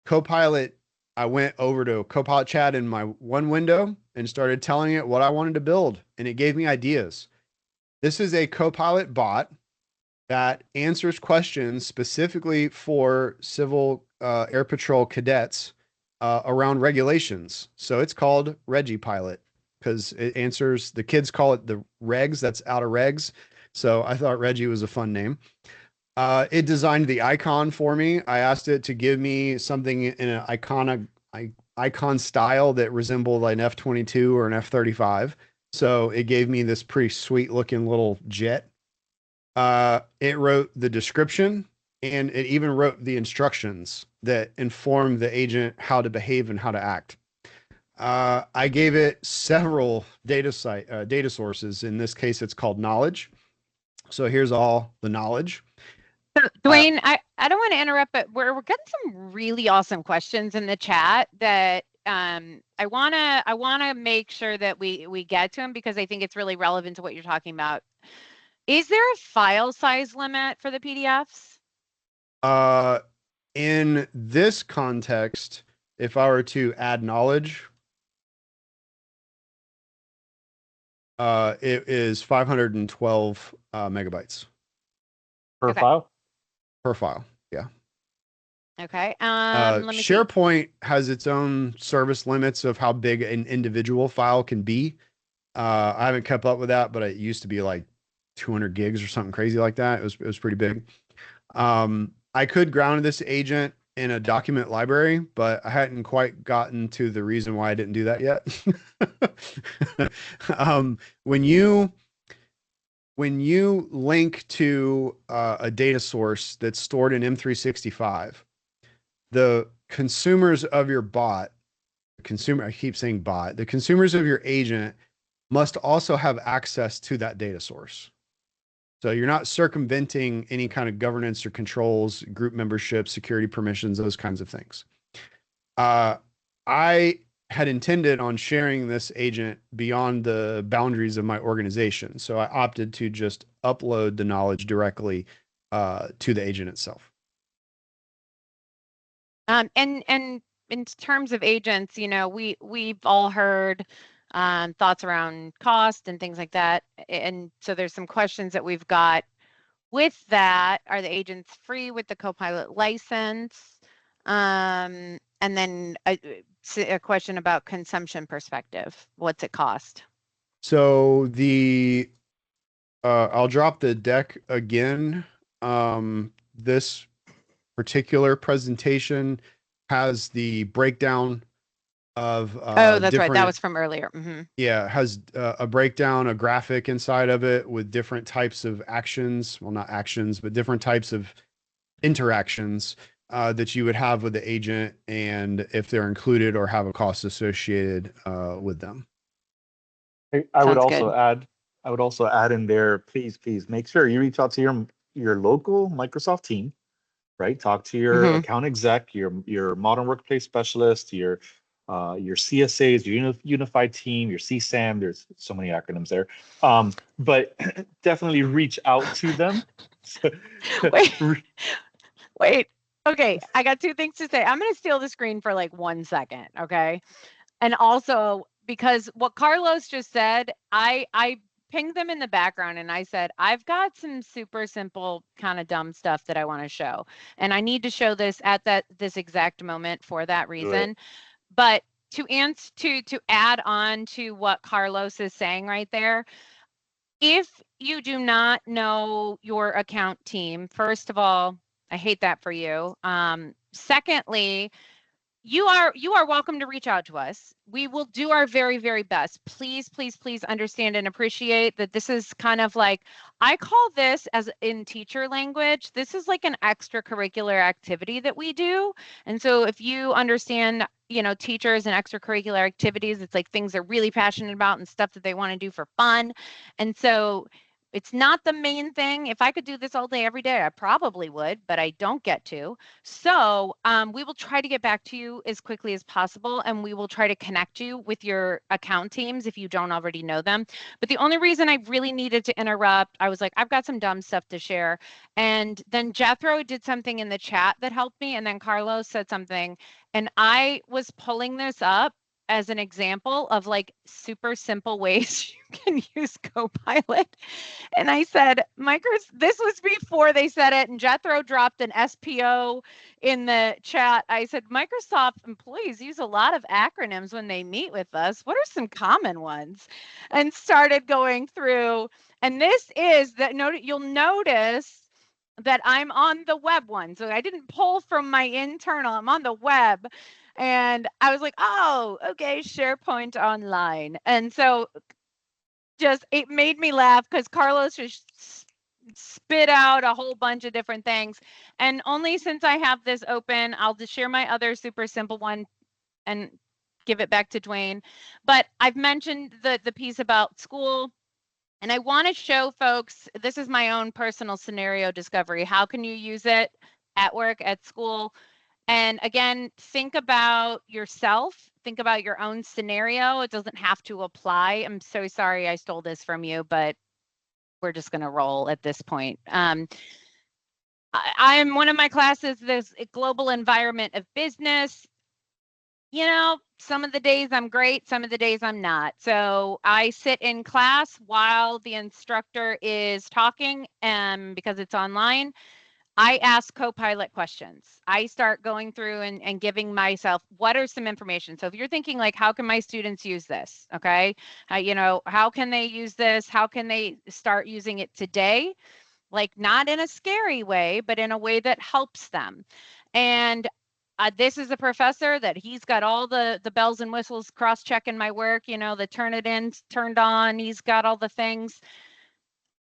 Copilot, I went over to Copilot Chat in my one window and started telling it what I wanted to build, and it gave me ideas. This is a Copilot bot that answers questions specifically for Civil Air Patrol cadets around regulations. So it's called ReggiePilot because it answers, the kids call it the regs, that's out of regs. So I thought Reggie was a fun name. It designed the icon for me. I asked it to give me something in an icon style that resembled like an F-22 or an F-35. So it gave me this pretty sweet looking little jet. It wrote the description, and it even wrote the instructions that inform the agent how to behave and how to act. I gave it several data sources. In this case, it's called knowledge. So here's all the knowledge. So, Dwayne, I don't want to interrupt, but we're getting some really awesome questions in the chat that I wanna make sure that we get to them because I think it's really relevant to what you're talking about. Is there a file size limit for the PDFs? In this context, if I were to add knowledge, it is 512 megabytes per Okay. file. per file. Yeah. Okay. Let me see. SharePoint has its own service limits of how big an individual file can be. I haven't kept up with that, but it used to be like 200 gigs or something crazy like that. It was pretty big. I could ground this agent in a document library, but I hadn't quite gotten to the reason why I didn't do that yet. When you link to a data source that's stored in M365, the consumers of your bot, I keep saying bot, the consumers of your agent must also have access to that data source. So you're not circumventing any kind of governance or controls, group membership, security permissions, those kinds of things. I had intended on sharing this agent beyond the boundaries of my organization. So I opted to just upload the knowledge directly to the agent itself. And in terms of agents, you know, we've all heard thoughts around cost and things like that. And so there's some questions that we've got with that. Are the agents free with the Copilot license? And then a question about consumption perspective. What's it cost? So I'll drop the deck again. This particular presentation has the breakdown of Oh, that's right. That different, was from earlier. yeah, has a breakdown, a graphic inside of it with different types of actions. Well, not actions, but different types of interactions that you would have with the agent, and if they're included or have a cost associated with them. I would Sounds also good. add, I would also add in there, please make sure you reach out to your local Microsoft team, right? Talk to your account exec, your modern workplace specialist, your CSAs, your unified team, your CSAM. There's so many acronyms there. But definitely reach out to them. Wait. Okay, I got two things to say. I'm going to steal the screen for like 1 second, okay? And also, because what Carlos just said, I pinged them in the background and I said, I've got some super simple kind of dumb stuff that I want to show. And I need to show this at this exact moment for that reason. But to add on to what Carlos is saying right there, if you do not know your account team, first of all, I hate that for you. Secondly, you are welcome to reach out to us. We will do our very, very best. Please, please, please understand and appreciate that this is kind of like, I call this, as in teacher language, this is like an extracurricular activity that we do. And so if you understand, you know, teachers and extracurricular activities, it's like things they're really passionate about and stuff that they want to do for fun. And so it's not the main thing. If I could do this all day, every day, I probably would, but I don't get to. So we will try to get back to you as quickly as possible, and we will try to connect you with your account teams if you don't already know them. But the only reason I really needed to interrupt, I was like, I've got some dumb stuff to share. And then Jethro did something in the chat that helped me, and then Carlos said something. And I was pulling this up as an example of like super simple ways you can use Copilot. And I said, this was before they said it, and Jethro dropped an SPO in the chat. I said, Microsoft employees use a lot of acronyms when they meet with us. What are some common ones? And started going through. And this is that you'll notice that I'm on the web one. So I didn't pull from my internal, I'm on the web. And I was like, oh, okay, SharePoint Online. And so it made me laugh because Carlos just spit out a whole bunch of different things. And only since I have this open, I'll just share my other super simple one and give it back to Dwayne. But I've mentioned the piece about school. And I want to show folks, this is my own personal scenario discovery. How can you use it at work, at school? And again, think about yourself, think about your own scenario. It doesn't have to apply. I'm so sorry I stole this from you, but we're just going to roll at this point. I'm one of my classes, this global environment of business. You know, some of the days I'm great, some of the days I'm not. So I sit in class while the instructor is talking, because it's online. I ask Copilot questions. I start going through and giving myself, what are some information? So if you're thinking like, how can my students use this? Okay. You know, how can they use this? How can they start using it today? Like not in a scary way, but in a way that helps them. And this is a professor that he's got all the bells and whistles, cross-checking my work, you know, the Turnitin's turned on. He's got all the things.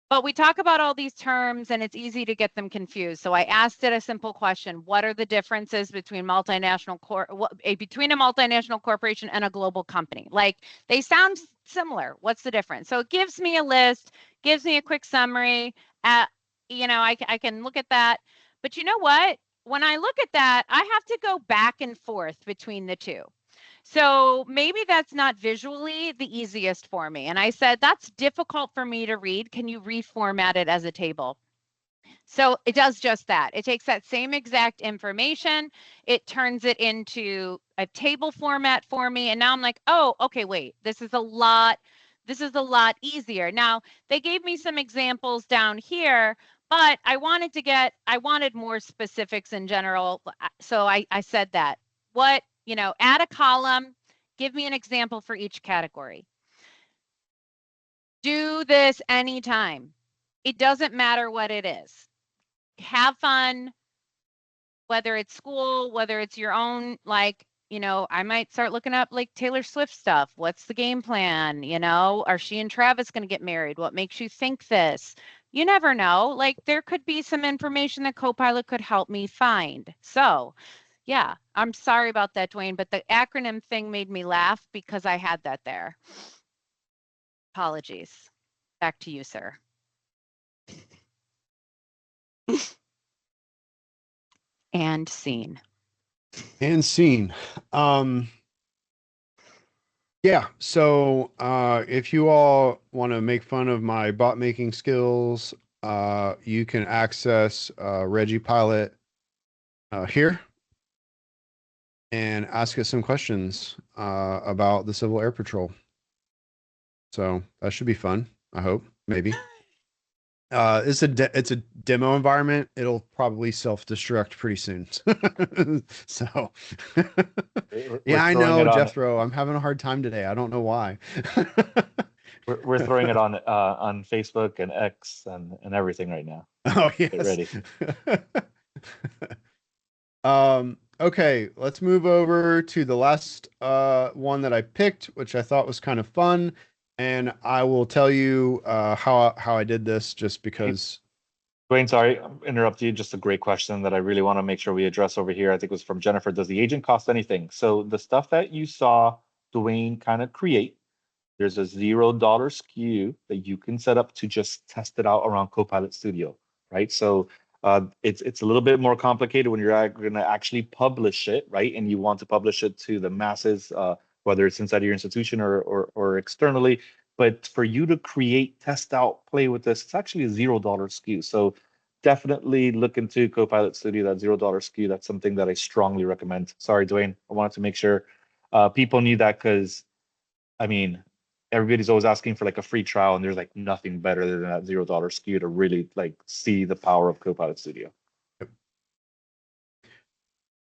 But we talk about all these terms and it's easy to get them confused. So I asked it a simple question. What are the differences between between a multinational corporation and a global company? Like they sound similar. What's the difference? So it gives me a list, gives me a quick summary. You know, I can look at that. But you know what? When I look at that, I have to go back and forth between the two. So maybe that's not visually the easiest for me. And I said, that's difficult for me to read. Can you reformat it as a table? So it does just that. It takes that same exact information, it turns it into a table format for me. And now I'm like, oh, okay, wait, this is a lot easier. Now, they gave me some examples down here, but I wanted more specifics in general. So I said that. Add a column, give me an example for each category. Do this anytime. It doesn't matter what it is. Have fun, whether it's school, whether it's your own, I might start looking up like Taylor Swift stuff. What's the game plan? Are she and Travis going to get married? What makes you think this? You never know. Like there could be some information that Copilot could help me find. So yeah, I'm sorry about that, Dwayne, but the acronym thing made me laugh because I had that there. Apologies. Back to you, sir. And scene. And scene. Yeah, so if you all want to make fun of my bot making skills, you can access Reggie here and ask us some questions about the Civil Air Patrol. So that should be fun, I hope, maybe. It's a demo environment. It'll probably self-destruct pretty soon. So yeah, I know, Jethro. I'm having a hard time today. I don't know why. We're throwing it on Facebook and X and everything right now. Oh yes. Get ready. Okay, let's move over to the last one that I picked, which I thought was kind of fun. And I will tell you how I did this just because. Dwayne, sorry, interrupt you. Just a great question that I really want to make sure we address over here. I think it was from Jennifer. Does the agent cost anything? So the stuff that you saw Dwayne kind of create, there's a $0 SKU that you can set up to just test it out around Copilot Studio, right? So it's a little bit more complicated when you're going to actually publish it, right? And you want to publish it to the masses, whether it's inside of your institution or externally. But for you to create, test out, play with this, it's actually a $0 SKU. So definitely look into Copilot Studio, that $0 SKU. That's something that I strongly recommend. Sorry, Dwayne, I wanted to make sure people knew that because, I mean, everybody's always asking for like a free trial, and there's like nothing better than that $0 SKU to really like see the power of Copilot Studio.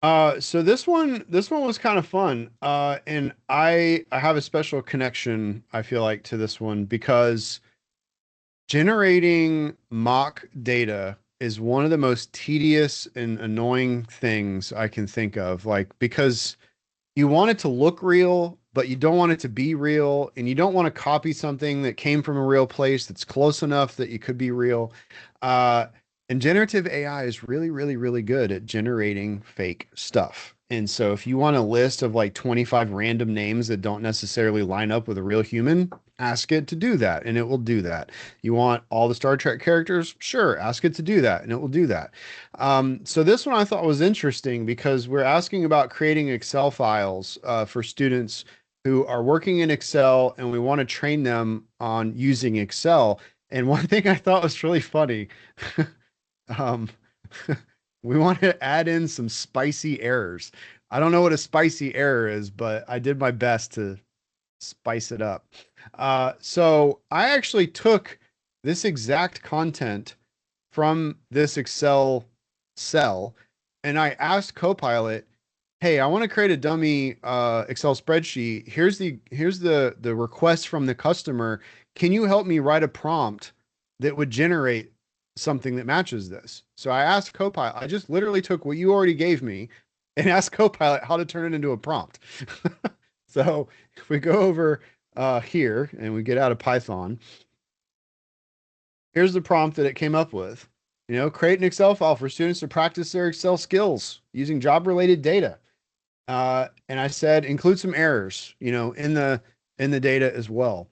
So this one was kind of fun. And I have a special connection, I feel like, to this one because generating mock data is one of the most tedious and annoying things I can think of. Like, because you want it to look real, but you don't want it to be real, and you don't want to copy something that came from a real place that's close enough that you could be real. And generative AI is really, really, really good at generating fake stuff. And so if you want a list of like 25 random names that don't necessarily line up with a real human, ask it to do that, and it will do that. You want all the Star Trek characters? Sure, ask it to do that, and it will do that. So this one I thought was interesting because we're asking about creating Excel files for students who are working in Excel, and we want to train them on using Excel. And one thing I thought was really funny, we want to add in some spicy errors. I don't know what a spicy error is, but I did my best to spice it up. So I actually took this exact content from this Excel cell, and I asked Copilot, hey, I want to create a dummy Excel spreadsheet. Here's the request from the customer. Can you help me write a prompt that would generate something that matches this? So I asked Copilot, I just literally took what you already gave me and asked Copilot how to turn it into a prompt. So if we go over here and we get out of Python, here's the prompt that it came up with. Create an Excel file for students to practice their Excel skills using job-related data. And I said, include some errors, in the data as well.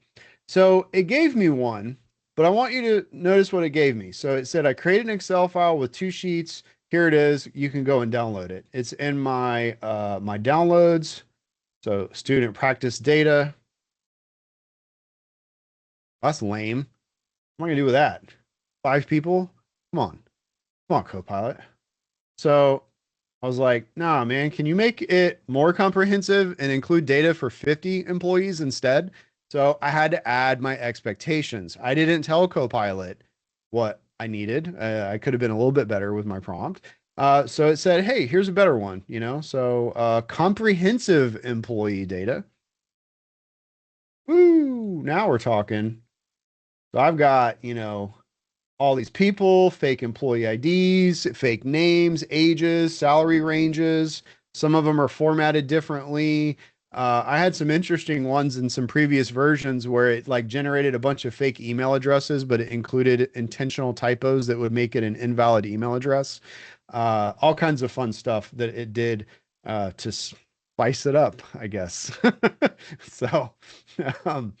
So it gave me one, but I want you to notice what it gave me. So it said, I created an Excel file with 2 sheets. Here it is. You can go and download it. It's in my, my downloads. So student practice data. That's lame. What am I gonna do with that? 5 people? Come on. Come on, Copilot. So I was like, nah, man, can you make it more comprehensive and include data for 50 employees instead? So I had to add my expectations. I didn't tell Copilot what I needed. I could have been a little bit better with my prompt. So it said, hey, here's a better one, you know? So comprehensive employee data. Woo, now we're talking. So I've got, you know, all these people, fake employee IDs, fake names, ages, salary ranges. Some of them are formatted differently. I had some interesting ones in some previous versions where it like generated a bunch of fake email addresses, but it included intentional typos that would make it an invalid email address. All kinds of fun stuff that it did to spice it up, I guess. So, um,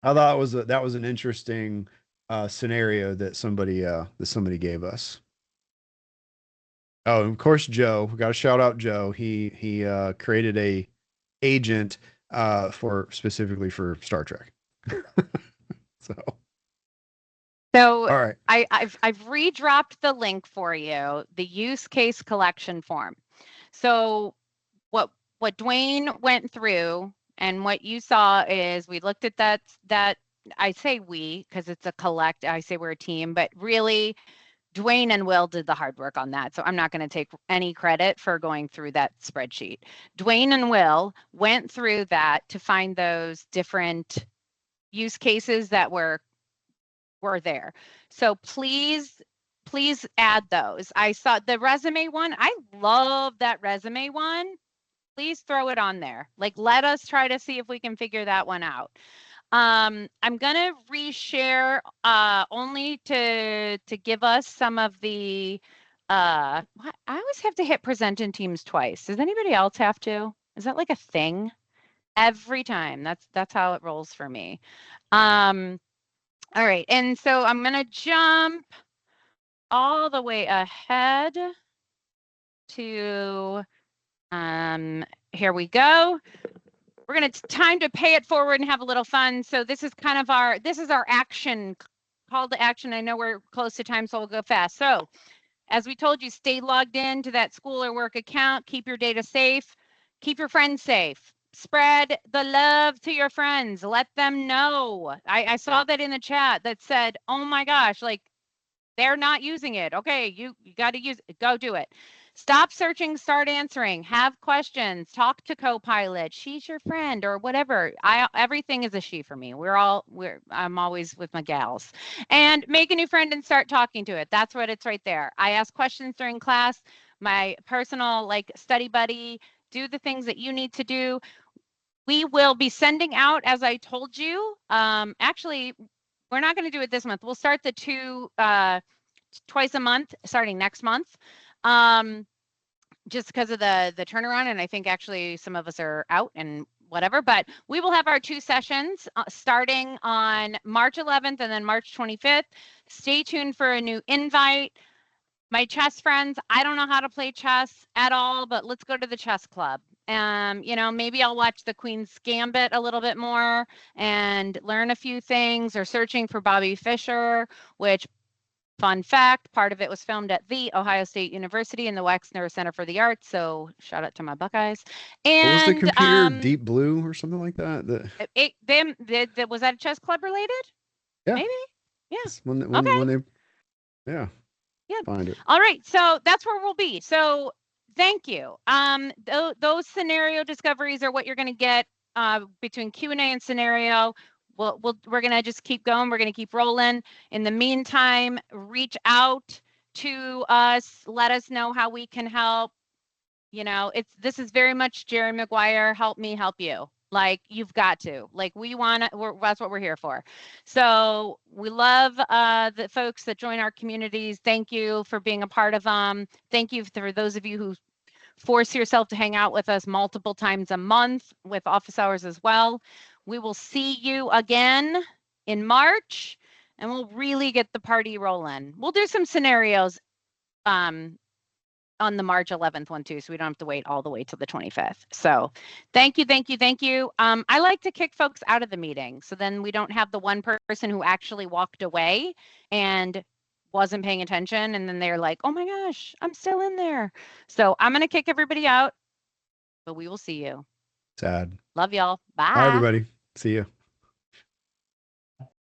I thought that was an interesting scenario that somebody gave us. Oh, and of course, Joe. We got to shout out Joe. He created a agent for specifically for Star Trek. So, So all right. I've redropped the link for you, the use case collection form. So what Dwayne went through and what you saw is we looked at that I say we because it's a collect. I say we're a team, but really Dwayne and Will did the hard work on that. So I'm not going to take any credit for going through that spreadsheet. Dwayne and Will went through that to find those different use cases that were there. So please add those. I saw the resume one. I love that resume one. Please throw it on there. Like, let us try to see if we can figure that one out. I'm gonna reshare only to give us some of the I always have to hit present in Teams twice. Does anybody else have to? Is that like a thing? Every time. That's how it rolls for me. All right, and so I'm gonna jump all the way ahead to here we go. We're gonna time to pay it forward and have a little fun. So this is kind of our action call to action. I know we're close to time, so we'll go fast. So as we told you, stay logged in to that school or work account, keep your data safe, keep your friends safe. Spread the love to your friends. Let them know. I saw that in the chat that said, oh my gosh, like they're not using it. Okay, you got to use it. Go do it. Stop searching, start answering. Have questions. Talk to Copilot. She's your friend or whatever. Everything is a she for me. I'm always with my gals. And make a new friend and start talking to it. That's what it's right there. I ask questions during class. My personal like study buddy. Do the things that you need to do. We will be sending out, as I told you. Actually, we're not going to do it this month. We'll start the two twice a month starting next month. Just because of the turnaround, and I think actually some of us are out and whatever, but we will have our 2 sessions starting on March 11th and then March 25th. Stay tuned for a new invite. My chess friends, I don't know how to play chess at all, but let's go to the chess club. You know, maybe I'll watch the Queen's Gambit a little bit more and learn a few things, or searching for Bobby Fischer, which, fun fact, part of it was filmed at the Ohio State University in the Wexner Center for the Arts. So shout out to my Buckeyes. And What was the computer? Deep Blue or something like that? Was that chess club related? Yeah. Maybe. Yeah. When they, yeah. Yeah. Find it. All right. So that's where we'll be. So thank you. Those scenario discoveries are what you're going to get between Q&A and scenario. We're going to just keep going. We're going to keep rolling. In the meantime, reach out to us. Let us know how we can help. You know, this is very much Jerry Maguire, help me, help you. Like, you've got to. Like, that's what we're here for. So we love the folks that join our communities. Thank you for being a part of them. Thank you for those of you who force yourself to hang out with us multiple times a month with office hours as well. We will see you again in March, and we'll really get the party rolling. We'll do some scenarios on the March 11th one too, so we don't have to wait all the way till the 25th. So thank you. I like to kick folks out of the meeting, so then we don't have the one person who actually walked away and wasn't paying attention, and then they're like, oh my gosh, I'm still in there. So I'm going to kick everybody out, but we will see you. Sad. Love y'all. Bye. Bye, everybody. See you.